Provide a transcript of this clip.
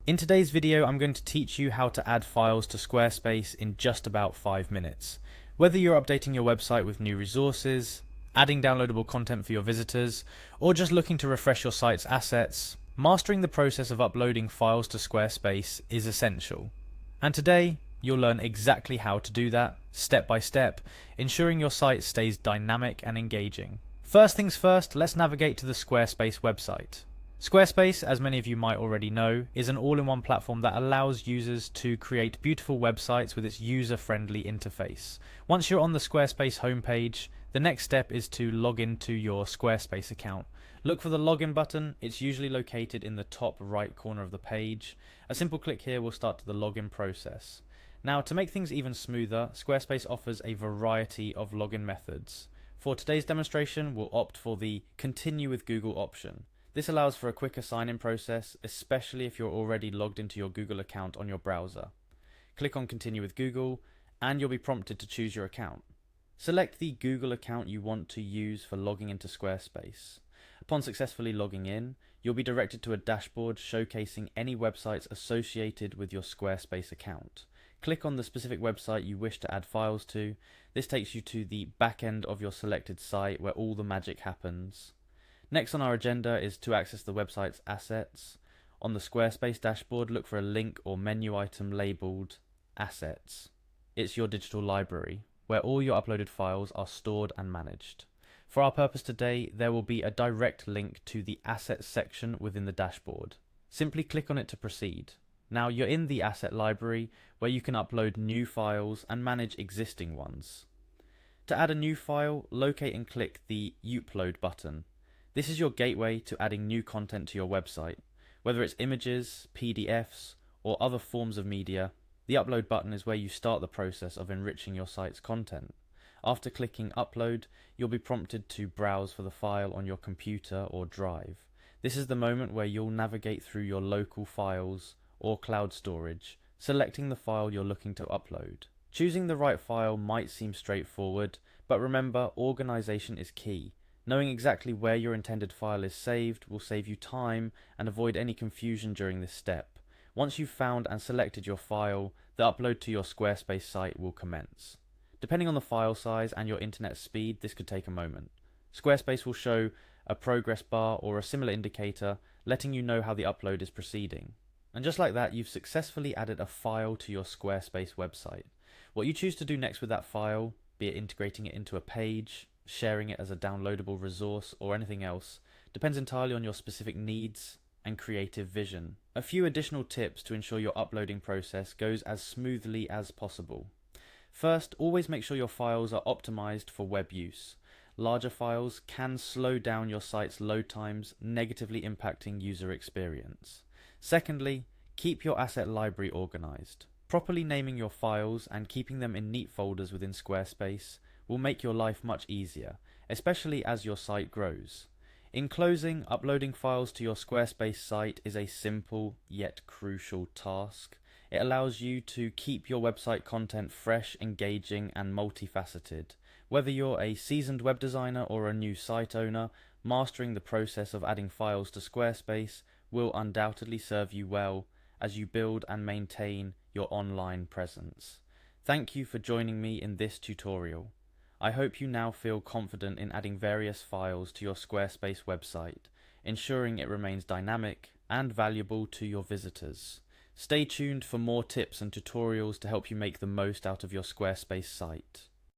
In today's video, I'm going to teach you how to add files to Squarespace in just about 5 minutes. Whether you're updating your website with new resources, adding downloadable content for your visitors, or just looking to refresh your site's assets, mastering the process of uploading files to Squarespace is essential. And today, you'll learn exactly how to do that, step by step, ensuring your site stays dynamic and engaging. First things first, let's navigate to the Squarespace website. Squarespace, as many of you might already know, is an all-in-one platform that allows users to create beautiful websites with its user-friendly interface. Once you're on the Squarespace homepage, the next step is to log into your Squarespace account. Look for the login button. It's usually located in the top right corner of the page. A simple click here will start the login process. Now, to make things even smoother, Squarespace offers a variety of login methods. For today's demonstration, we'll opt for the Continue with Google option. This allows for a quicker sign-in process, especially if you're already logged into your Google account on your browser. Click on Continue with Google, and you'll be prompted to choose your account. Select the Google account you want to use for logging into Squarespace. Upon successfully logging in, you'll be directed to a dashboard showcasing any websites associated with your Squarespace account. Click on the specific website you wish to add files to. This takes you to the back end of your selected site where all the magic happens. Next on our agenda is to access the website's assets. On the Squarespace dashboard, look for a link or menu item labeled Assets. It's your digital library, where all your uploaded files are stored and managed. For our purpose today, there will be a direct link to the Assets section within the dashboard. Simply click on it to proceed. Now you're in the asset library, where you can upload new files and manage existing ones. To add a new file, locate and click the Upload button. This is your gateway to adding new content to your website. Whether it's images, PDFs, or other forms of media, the upload button is where you start the process of enriching your site's content. After clicking Upload, you'll be prompted to browse for the file on your computer or drive. This is the moment where you'll navigate through your local files or cloud storage, selecting the file you're looking to upload. Choosing the right file might seem straightforward, but remember, organization is key. Knowing exactly where your intended file is saved will save you time and avoid any confusion during this step. Once you've found and selected your file, the upload to your Squarespace site will commence. Depending on the file size and your internet speed, this could take a moment. Squarespace will show a progress bar or a similar indicator letting you know how the upload is proceeding. And just like that, you've successfully added a file to your Squarespace website. What you choose to do next with that file, be it integrating it into a page, sharing it as a downloadable resource, or anything else, depends entirely on your specific needs and creative vision. A few additional tips to ensure your uploading process goes as smoothly as possible. First, always make sure your files are optimized for web use. Larger files can slow down your site's load times, negatively impacting user experience. Secondly, keep your asset library organized. Properly naming your files and keeping them in neat folders within Squarespace will make your life much easier, especially as your site grows. In closing, uploading files to your Squarespace site is a simple yet crucial task. It allows you to keep your website content fresh, engaging, and multifaceted. Whether you're a seasoned web designer or a new site owner, mastering the process of adding files to Squarespace will undoubtedly serve you well as you build and maintain your online presence. Thank you for joining me in this tutorial. I hope you now feel confident in adding various files to your Squarespace website, ensuring it remains dynamic and valuable to your visitors. Stay tuned for more tips and tutorials to help you make the most out of your Squarespace site.